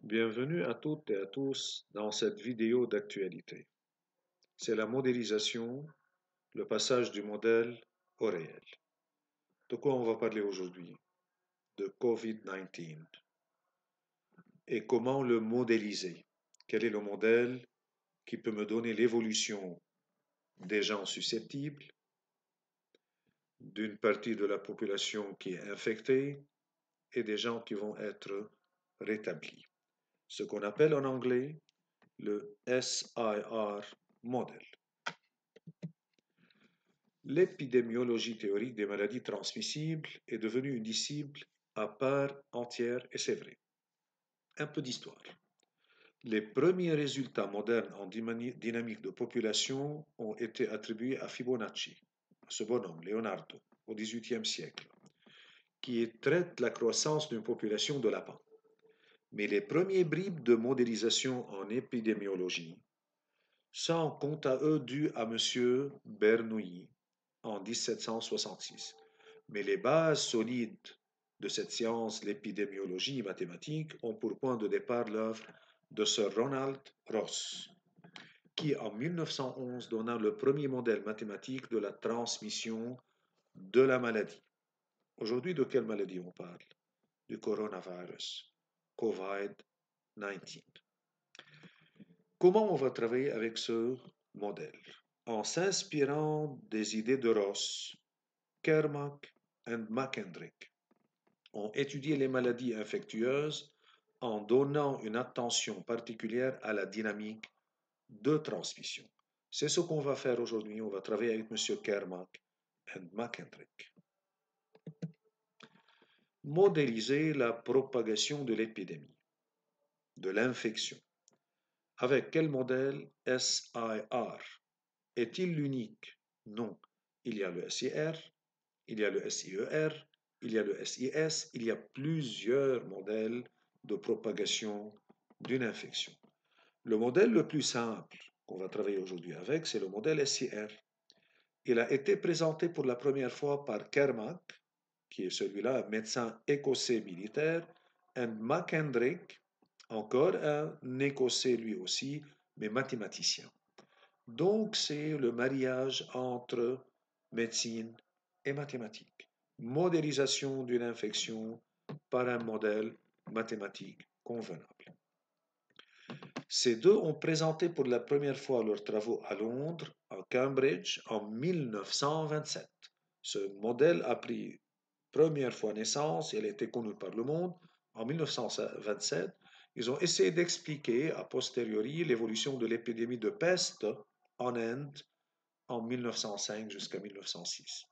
Bienvenue à toutes et à tous dans cette vidéo d'actualité. C'est la modélisation, le passage du modèle au réel. De quoi on va parler aujourd'hui? De COVID-19 et comment le modéliser. Quel est le modèle qui peut me donner l'évolution des gens susceptibles, d'une partie de la population qui est infectée et des gens qui vont être rétablis. Ce qu'on appelle en anglais le SIR model. L'épidémiologie théorique des maladies transmissibles est devenue une discipline à part entière et c'est vrai. Un peu d'histoire. Les premiers résultats modernes en dynamique de population ont été attribués à Fibonacci, à ce bonhomme, Leonardo, au XVIIIe siècle, qui traite la croissance d'une population de lapins. Mais les premiers bribes de modélisation en épidémiologie sont quant à eux dus à M. Bernoulli en 1766. Mais les bases solides de cette science, l'épidémiologie mathématique, ont pour point de départ l'œuvre de Sir Ronald Ross, qui en 1911 donna le premier modèle mathématique de la transmission de la maladie. Aujourd'hui, de quelle maladie on parle? Du coronavirus, COVID-19. Comment on va travailler avec ce modèle? En s'inspirant des idées de Ross, Kermack et McKendrick ont étudié les maladies infectieuses en donnant une attention particulière à la dynamique de transmission. C'est ce qu'on va faire aujourd'hui. On va travailler avec M. Kermack et McKendrick. Modéliser la propagation de l'épidémie, de l'infection. Avec quel modèle SIR? Est-il l'unique? Non. Il y a le SIR, il y a le SIER, il y a le SIS, il y a plusieurs modèles de propagation d'une infection. Le modèle le plus simple qu'on va travailler aujourd'hui avec, c'est le modèle SIR. Il a été présenté pour la première fois par Kermack, qui est celui-là, médecin écossais militaire, et McKendrick, encore un écossais lui aussi, mais mathématicien. Donc, c'est le mariage entre médecine et mathématiques. Modélisation d'une infection par un modèle mathématique convenable. Ces deux ont présenté pour la première fois leurs travaux à Londres, à Cambridge, en 1927. Ce modèle a pris première fois naissance et elle a été connue par le monde en 1927. Ils ont essayé d'expliquer a posteriori l'évolution de l'épidémie de peste en Inde en 1905 jusqu'à 1906.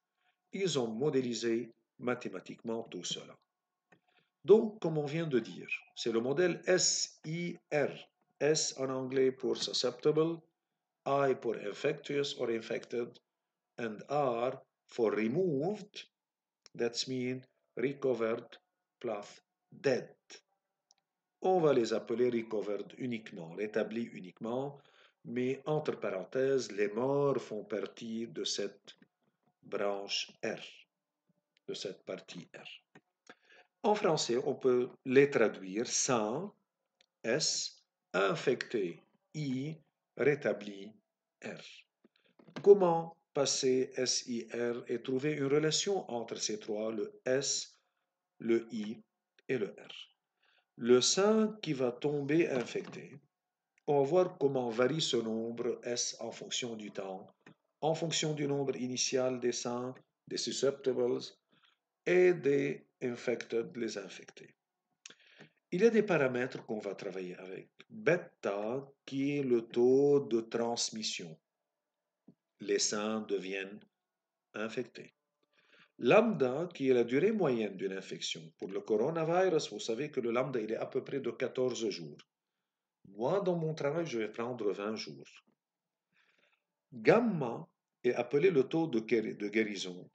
Ils ont modélisé mathématiquement tout cela. Donc, comme on vient de dire, c'est le modèle SIR. S en anglais pour susceptible, I pour infectious or infected, and R for removed, that's mean recovered plus dead. On va les appeler recovered uniquement, rétablis uniquement, mais entre parenthèses, les morts font partie de cette branche R, de cette partie R. En français, on peut les traduire sans S, infecté I, rétabli R. Comment passer SIR et trouver une relation entre ces trois, le S, le I et le R? Le sein qui va tomber infecté, on va voir comment varie ce nombre S en fonction du temps, en fonction du nombre initial des seins, des susceptibles et des infected, les infectés. Il y a des paramètres qu'on va travailler avec. Bêta, qui est le taux de transmission. Les seins deviennent infectés. Lambda, qui est la durée moyenne d'une infection. Pour le coronavirus, vous savez que le lambda, il est à peu près de 14 jours. Moi, dans mon travail, je vais prendre 20 jours. Gamma est appelé le taux de guérison.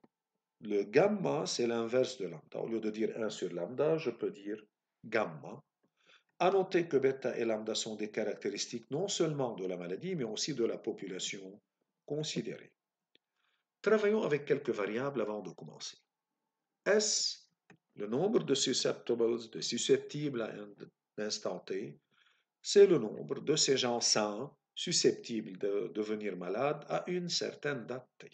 Le gamma, c'est l'inverse de lambda. Au lieu de dire 1 sur lambda, je peux dire gamma. À noter que bêta et lambda sont des caractéristiques non seulement de la maladie, mais aussi de la population considérée. Travaillons avec quelques variables avant de commencer. S, le nombre de susceptibles à l'instant T, c'est le nombre de ces gens sains susceptibles de devenir malades à une certaine date T.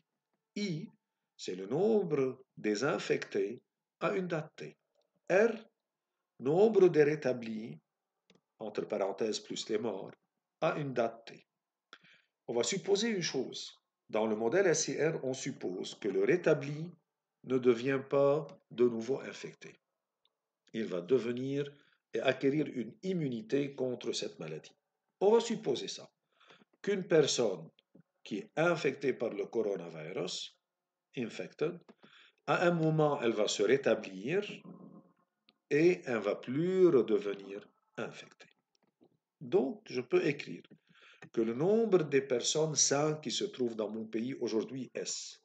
I, c'est le nombre des infectés à une date T. R, nombre des rétablis, entre parenthèses plus les morts, à une date T. On va supposer une chose. Dans le modèle SIR, on suppose que le rétabli ne devient pas de nouveau infecté. Il va devenir et acquérir une immunité contre cette maladie. On va supposer ça, qu'une personne qui est infectée par le coronavirus, infected, à un moment, elle va se rétablir et elle ne va plus redevenir infectée. Donc, je peux écrire que le nombre des personnes saines qui se trouvent dans mon pays aujourd'hui S,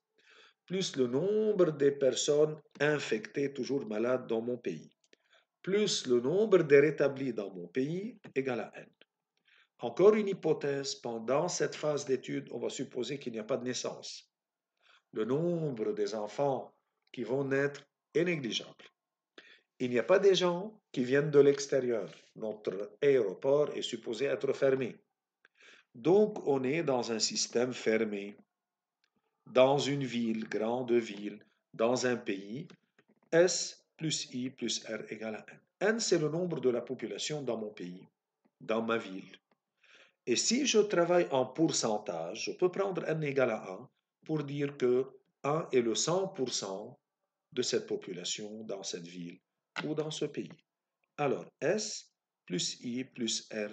plus le nombre des personnes infectées, toujours malades dans mon pays, plus le nombre des rétablis dans mon pays, égale à N. Encore une hypothèse, pendant cette phase d'étude, on va supposer qu'il n'y a pas de naissance. Le nombre des enfants qui vont naître est négligeable. Il n'y a pas des gens qui viennent de l'extérieur. Notre aéroport est supposé être fermé. Donc, on est dans un système fermé, dans une ville, grande ville, dans un pays. S plus I plus R égale à N. N, c'est le nombre de la population dans mon pays, dans ma ville. Et si je travaille en pourcentage, je peux prendre N égale à 1 pour dire que 1 est le 100% de cette population dans cette ville ou dans ce pays. Alors, S plus I plus R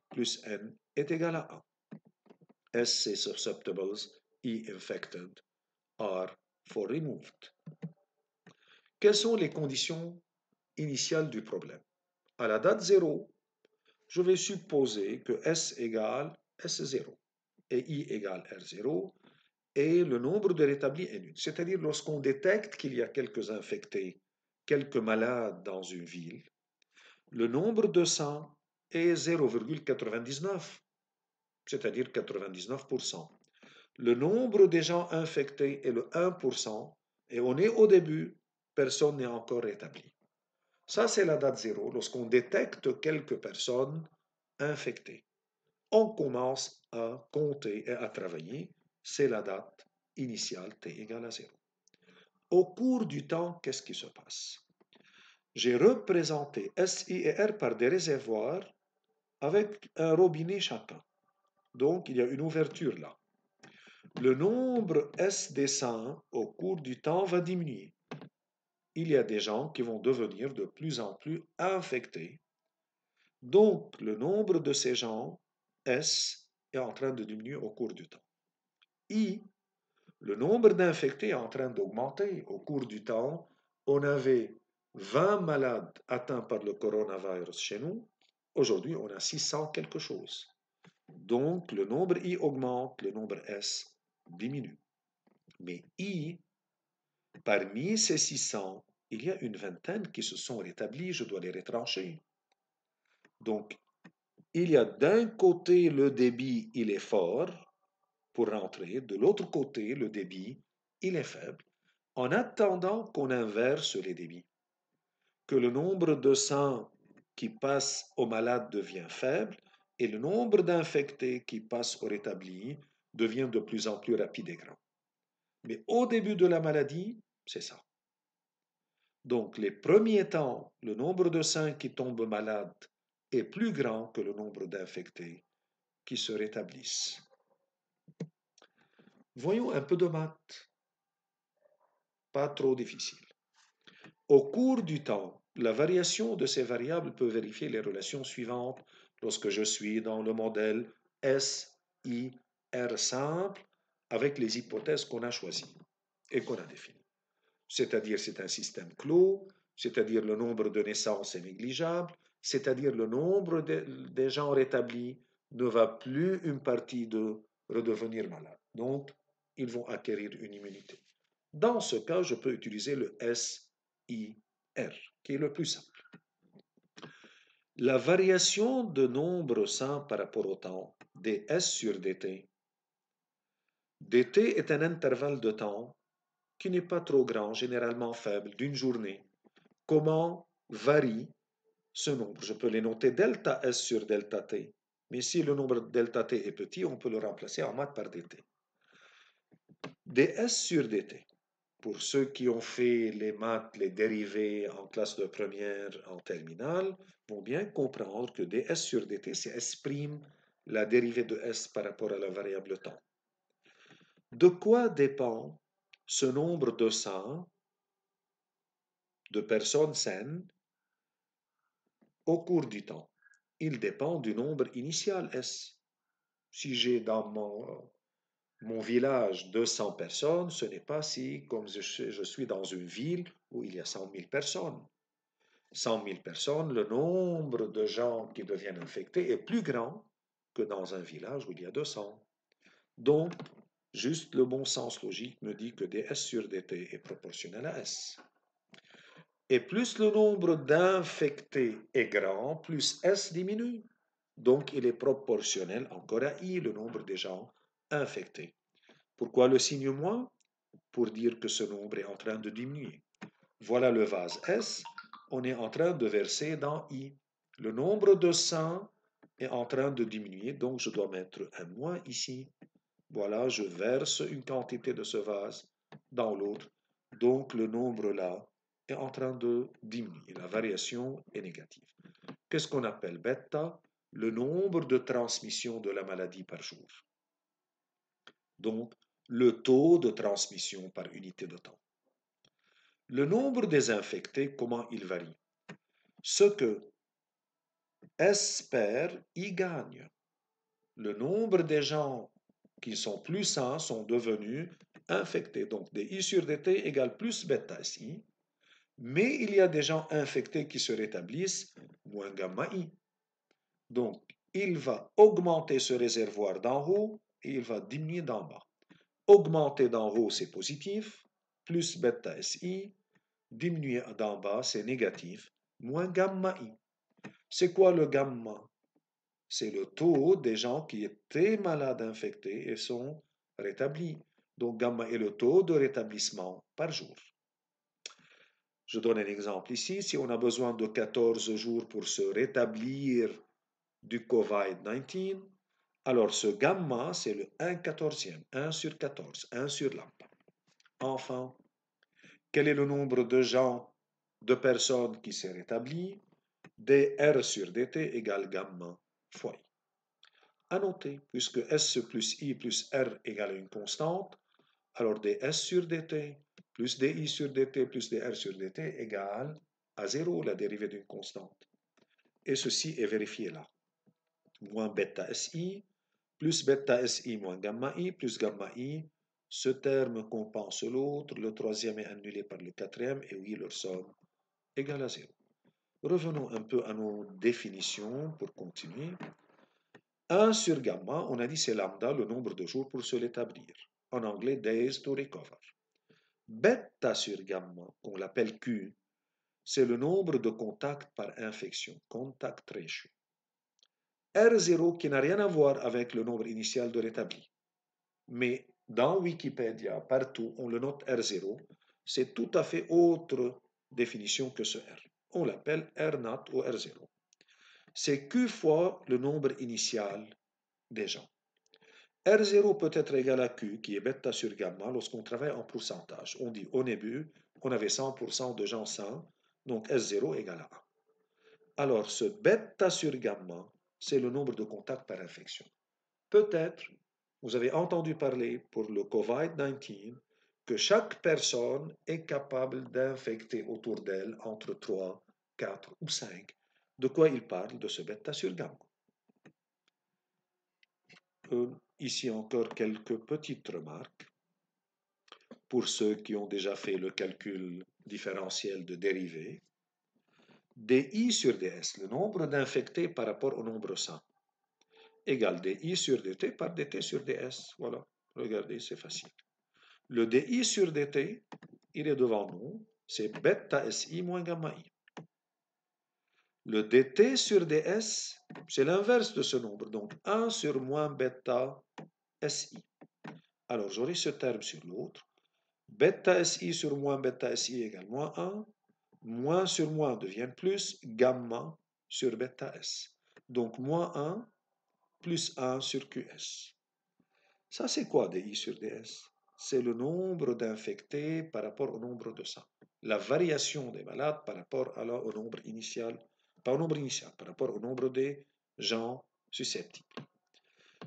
plus N est égal à 1. S, c'est susceptibles, I, infected, R, for removed. Quelles sont les conditions initiales du problème? À la date 0, je vais supposer que S égale S0 et I égale R0 et le nombre de rétablis est nul. C'est-à-dire lorsqu'on détecte qu'il y a quelques infectés, quelques malades dans une ville, le nombre de 100 est 0,99, c'est-à-dire 99%. Le nombre des gens infectés est le 1% et on est au début, personne n'est encore rétabli. Ça, c'est la date 0, lorsqu'on détecte quelques personnes infectées. On commence à compter et à travailler, c'est la date initiale t égale à 0. Au cours du temps, qu'est-ce qui se passe? J'ai représenté S, I et R par des réservoirs avec un robinet chacun. Donc, il y a une ouverture là. Le nombre S descend au cours du temps va diminuer. Il y a des gens qui vont devenir de plus en plus infectés. Donc, le nombre de ces gens, S, est en train de diminuer au cours du temps. I, le nombre d'infectés est en train d'augmenter. Au cours du temps, on avait 20 malades atteints par le coronavirus chez nous. Aujourd'hui, on a 600 quelque chose. Donc, le nombre I augmente, le nombre S diminue. Mais I, parmi ces 600, il y a une vingtaine qui se sont rétablis, je dois les retrancher. Donc, il y a d'un côté le débit, il est fort pour rentrer, de l'autre côté, le débit, il est faible, en attendant qu'on inverse les débits, que le nombre de sang qui passe aux malades devient faible et le nombre d'infectés qui passent aux rétablis devient de plus en plus rapide et grand. Mais au début de la maladie, c'est ça. Donc, les premiers temps, le nombre de saints qui tombent malades est plus grand que le nombre d'infectés qui se rétablissent. Voyons un peu de maths, pas trop difficile. Au cours du temps, la variation de ces variables peut vérifier les relations suivantes lorsque je suis dans le modèle S, I, R simple avec les hypothèses qu'on a choisies et qu'on a définies. C'est-à-dire c'est un système clos, c'est-à-dire le nombre de naissances est négligeable, c'est-à-dire le nombre des gens rétablis ne va plus une partie de redevenir malade. Donc, ils vont acquérir une immunité. Dans ce cas, je peux utiliser le SIR, qui est le plus simple. La variation de nombre sain par rapport au temps, ds sur dt. dt est un intervalle de temps qui n'est pas trop grand, généralement faible, d'une journée. Comment varie ce nombre, je peux les noter delta S sur delta T. Mais si le nombre delta T est petit, on peut le remplacer en maths par dt. ds sur dt. Pour ceux qui ont fait les maths, les dérivés en classe de première, en terminale, vont bien comprendre que ds sur dt, c'est S', la dérivée de S par rapport à la variable temps. De quoi dépend ce nombre de 100 de personnes saines au cours du temps? Il dépend du nombre initial S. Si j'ai dans mon village 200 personnes, ce n'est pas si, comme je suis dans une ville où il y a 100 000 personnes. 100 000 personnes, le nombre de gens qui deviennent infectés est plus grand que dans un village où il y a 200. Donc, juste le bon sens logique me dit que ds sur dt est proportionnel à S. Et plus le nombre d'infectés est grand, plus S diminue. Donc, il est proportionnel encore à I, le nombre des gens infectés. Pourquoi le signe moins? Pour dire que ce nombre est en train de diminuer. Voilà le vase S, on est en train de verser dans I. Le nombre de 100 est en train de diminuer, donc je dois mettre un moins ici. Voilà, je verse une quantité de ce vase dans l'autre, donc le nombre là est en train de diminuer. La variation est négative. Qu'est-ce qu'on appelle bêta? Le nombre de transmissions de la maladie par jour. Donc, le taux de transmission par unité de temps. Le nombre des infectés, comment il varie? Ce que S perd, I gagne. Le nombre des gens qui sont plus sains sont devenus infectés. Donc, DI sur DT égale plus bêta SI. Mais il y a des gens infectés qui se rétablissent, moins gamma I. Donc, il va augmenter ce réservoir d'en haut et il va diminuer d'en bas. Augmenter d'en haut, c'est positif, plus bêta SI. Diminuer d'en bas, c'est négatif, moins gamma I. C'est quoi le gamma? C'est le taux des gens qui étaient malades infectés et sont rétablis. Donc gamma est le taux de rétablissement par jour. Je donne un exemple ici. Si on a besoin de 14 jours pour se rétablir du COVID-19, alors ce gamma, c'est le 1/14e, 1 sur 14, 1 sur lambda. Enfin, quel est le nombre de gens, de personnes qui s'est rétabli? dr sur dt égale gamma fois i. À noter, puisque s plus i plus r égale une constante, alors ds sur dt plus di sur dt plus dr sur dt égale à 0, la dérivée d'une constante. Et ceci est vérifié là. Moins bêta si plus bêta si moins gamma i plus gamma i. Ce terme compense l'autre, le troisième est annulé par le quatrième, et oui, leur somme égale à 0. Revenons un peu à nos définitions pour continuer. 1 sur gamma, on a dit c'est lambda, le nombre de jours pour se l'établir. En anglais, days to recover. Bêta sur gamma, qu'on l'appelle Q, c'est le nombre de contacts par infection, contact ratio. R0 qui n'a rien à voir avec le nombre initial de rétablis. Mais dans Wikipédia, partout, on le note R0. C'est tout à fait autre définition que ce R. On l'appelle R0 ou R0. C'est Q fois le nombre initial des gens. R0 peut être égal à Q, qui est bêta sur gamma, lorsqu'on travaille en pourcentage. On dit au début, on avait 100% de gens sains, donc S0 égale à 1. Alors, ce bêta sur gamma, c'est le nombre de contacts par infection. Peut-être, vous avez entendu parler pour le COVID-19 que chaque personne est capable d'infecter autour d'elle entre 3, 4 ou 5. De quoi il parle? De ce bêta sur gamma. Ici encore quelques petites remarques. Pour ceux qui ont déjà fait le calcul différentiel de dérivée, dI sur ds, le nombre d'infectés par rapport au nombre 100, égale dI sur dt par dt sur ds. Voilà, regardez, c'est facile. Le dI sur dt, il est devant nous, c'est bêta si moins gamma i. Le dt sur ds, c'est l'inverse de ce nombre, donc 1 sur moins bêta si. Alors j'aurai ce terme sur l'autre. Bêta si sur moins bêta si égale moins 1. Moins sur moins devient plus, gamma sur bêta S. Donc, moins 1 plus 1 sur QS. Ça, c'est quoi DI sur DS? C'est le nombre d'infectés par rapport au nombre de sang. La variation des malades par rapport alors au nombre initial, pas au nombre initial, par rapport au nombre des gens susceptibles.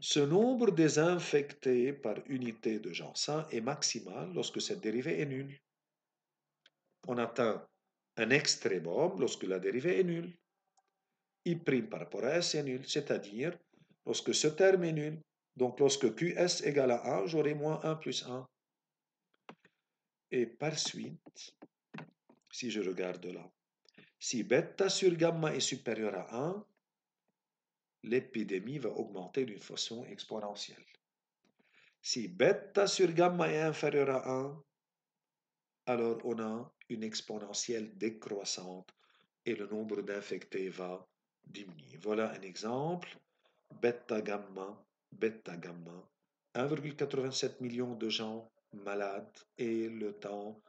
Ce nombre des infectés par unité de gens sains est maximal lorsque cette dérivée est nulle. On atteint un extrémum lorsque la dérivée est nulle. I' par rapport à S est nul, c'est-à-dire lorsque ce terme est nul, donc lorsque QS égale à 1, j'aurai moins 1 plus 1. Et par suite, si je regarde là, si bêta sur gamma est supérieur à 1, l'épidémie va augmenter d'une façon exponentielle. Si bêta sur gamma est inférieur à 1, alors on a une exponentielle décroissante et le nombre d'infectés va diminuer. Voilà un exemple. Bêta gamma, 1,87 million de gens malades et le temps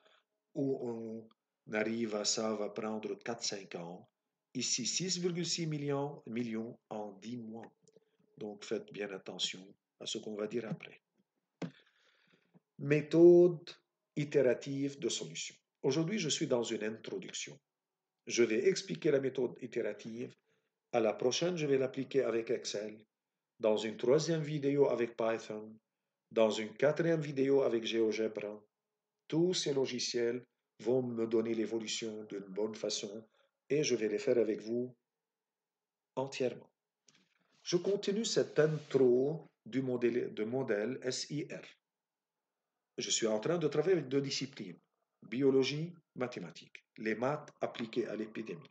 où on arrive à ça va prendre 4-5 ans. Ici, 6,6 millions en 10 mois. Donc, faites bien attention à ce qu'on va dire après. Méthode itérative de solution. Aujourd'hui, je suis dans une introduction. Je vais expliquer la méthode itérative. À la prochaine, je vais l'appliquer avec Excel. Dans une troisième vidéo avec Python. Dans une quatrième vidéo avec GeoGebra. Tous ces logiciels vont me donner l'évolution d'une bonne façon et je vais les faire avec vous entièrement. Je continue cette intro du modèle SIR. Je suis en train de travailler avec deux disciplines, biologie, mathématiques, les maths appliquées à l'épidémie.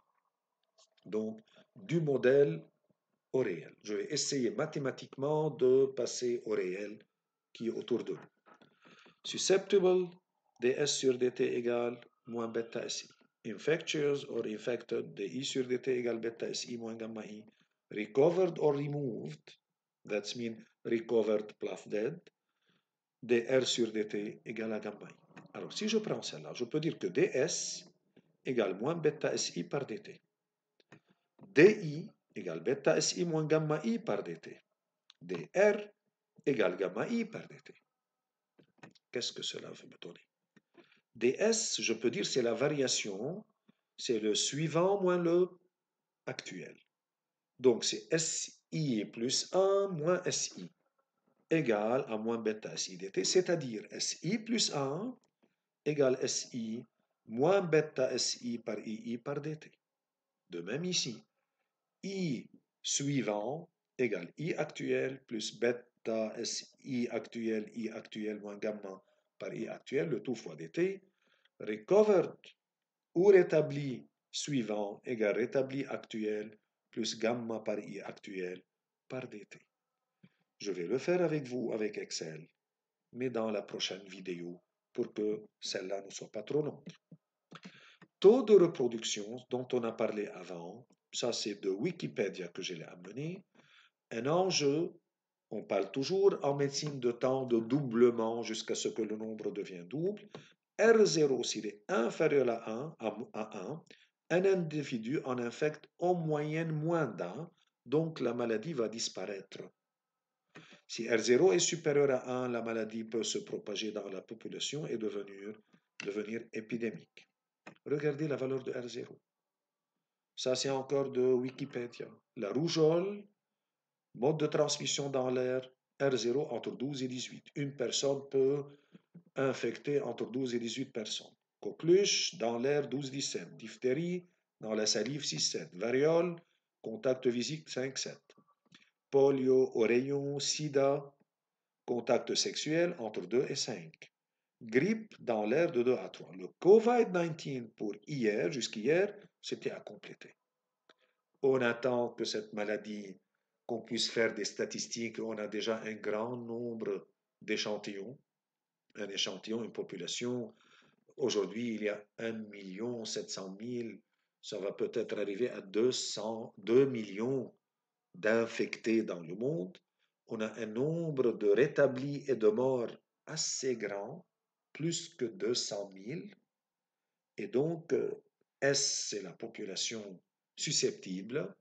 Donc, du modèle au réel. Je vais essayer mathématiquement de passer au réel qui est autour de nous. Susceptible, ds sur dt égale moins bêta si. Infectious or infected, di sur dt égale bêta si moins gamma i. Recovered or removed, that's mean recovered plus dead, dr sur dt égale à gamma i. Alors, si je prends celle-là, je peux dire que ds égale moins bêta si par dt. di égale bêta si moins gamma i par dt. dr égale gamma i par dt. Qu'est-ce que cela veut me donner? ds, je peux dire c'est la variation, c'est le suivant moins le actuel. Donc c'est si plus 1 moins si égale à moins bêta si dt, c'est-à-dire si plus 1 égale si moins bêta si par ii par dt. De même ici, i suivant égale i actuel plus bêta si actuel moins gamma par i actuel, le tout fois dt. Recovered ou rétabli suivant égale rétabli actuel plus gamma par i actuel par dt. Je vais le faire avec vous avec Excel, mais dans la prochaine vidéo pour que celle-là ne soit pas trop longue. Taux de reproduction dont on a parlé avant, ça c'est de Wikipédia que je l'ai amené. Un enjeu, on parle toujours en médecine de temps de doublement jusqu'à ce que le nombre devienne double. R0, s'il est inférieur à 1, un individu en infecte en moyenne moins d'un, donc la maladie va disparaître. Si R0 est supérieur à 1, la maladie peut se propager dans la population et devenir épidémique. Regardez la valeur de R0. Ça, c'est encore de Wikipédia. La rougeole, mode de transmission dans l'air, R0 entre 12 et 18. Une personne peut infecter entre 12 et 18 personnes. Coqueluche, dans l'air, 12-17. Diphtérie, dans la salive, 6-7. Variole, contact physique, 5-7. Polio au rayon, sida, contact sexuel, entre 2 et 5. Grippe, dans l'air, de 2 à 3. Le COVID-19, pour hier, jusqu'hier, c'était à compléter. On attend que cette maladie, qu'on puisse faire des statistiques, on a déjà un grand nombre d'échantillons. Un échantillon, une population. Aujourd'hui, il y a 1 700 000, ça va peut-être arriver à 2 millions d'infectés dans le monde. On a un nombre de rétablis et de morts assez grand, plus que 200 000. Et donc, S, c'est la population susceptible,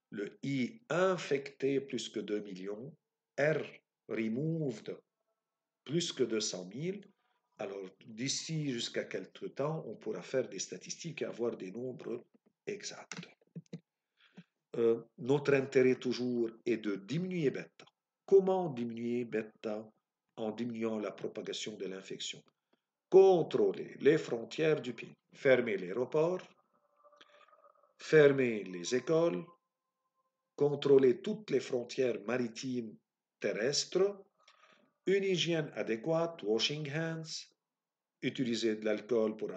le I infecté plus que 2 millions, R removed plus que 200 000. Alors, d'ici jusqu'à quelque temps, on pourra faire des statistiques et avoir des nombres exacts. Notre intérêt toujours est de diminuer bêta. Comment diminuer bêta en diminuant la propagation de l'infection? Contrôler les frontières du pays, fermer les aéroports, fermer les écoles, contrôler toutes les frontières maritimes terrestres, une hygiène adéquate, washing hands, utiliser de l'alcool pour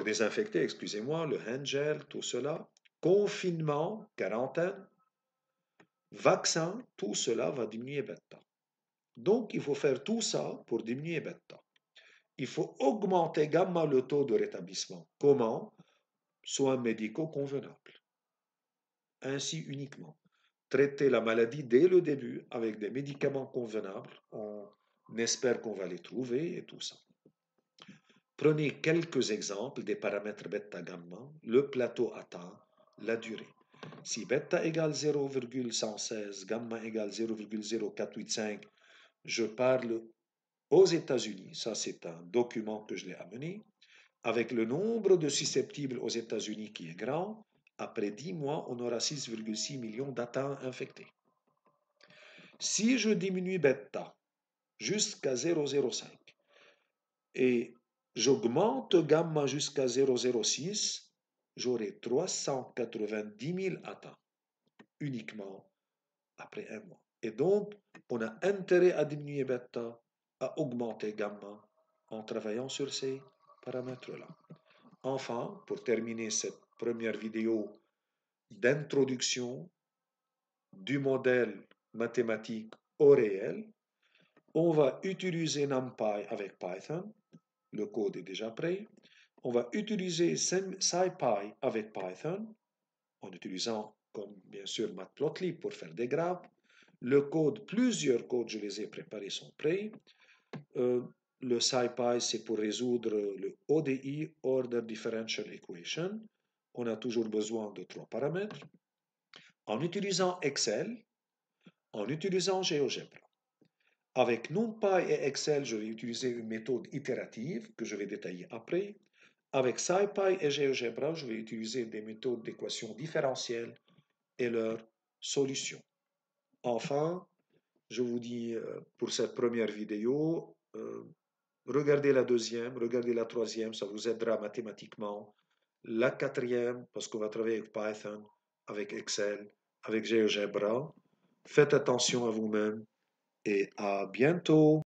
désinfecter, excusez-moi, le hand gel, tout cela, confinement, quarantaine, vaccin, tout cela va diminuer bêta. Donc, il faut faire tout ça pour diminuer bêta. Il faut augmenter gamma le taux de rétablissement. Comment? Soins médicaux convenables. Ainsi uniquement. Traiter la maladie dès le début avec des médicaments convenables. On espère qu'on va les trouver et tout ça. Prenez quelques exemples des paramètres bêta-gamma, le plateau atteint, la durée. Si bêta égale 0,116, gamma égale 0,0485, je parle aux États-Unis, ça c'est un document que je l'ai amené, avec le nombre de susceptibles aux États-Unis qui est grand, après 10 mois, on aura 6,6 millions d'atteints infectés. Si je diminue bêta jusqu'à 0,05 et j'augmente gamma jusqu'à 0,06, j'aurai 390 000 atteints uniquement après un mois. Et donc, on a intérêt à diminuer bêta, à augmenter gamma en travaillant sur ces paramètres-là. Enfin, pour terminer cette première vidéo d'introduction du modèle mathématique au réel, on va utiliser NumPy avec Python. Le code est déjà prêt. On va utiliser SciPy avec Python en utilisant, comme bien sûr, Matplotlib pour faire des graphes. Le code, plusieurs codes, je les ai préparés, sont prêts. Le SciPy, c'est pour résoudre le ODE, Order Differential Equation. On a toujours besoin de 3 paramètres. En utilisant Excel, en utilisant GeoGebra. Avec NumPy et Excel, je vais utiliser une méthode itérative que je vais détailler après. Avec SciPy et GeoGebra, je vais utiliser des méthodes d'équation différentielle et leurs solutions. Enfin, je vous dis pour cette première vidéo, regardez la deuxième, regardez la troisième, ça vous aidera mathématiquement. La quatrième, parce qu'on va travailler avec Python, avec Excel, avec GeoGebra. Faites attention à vous-même et à bientôt.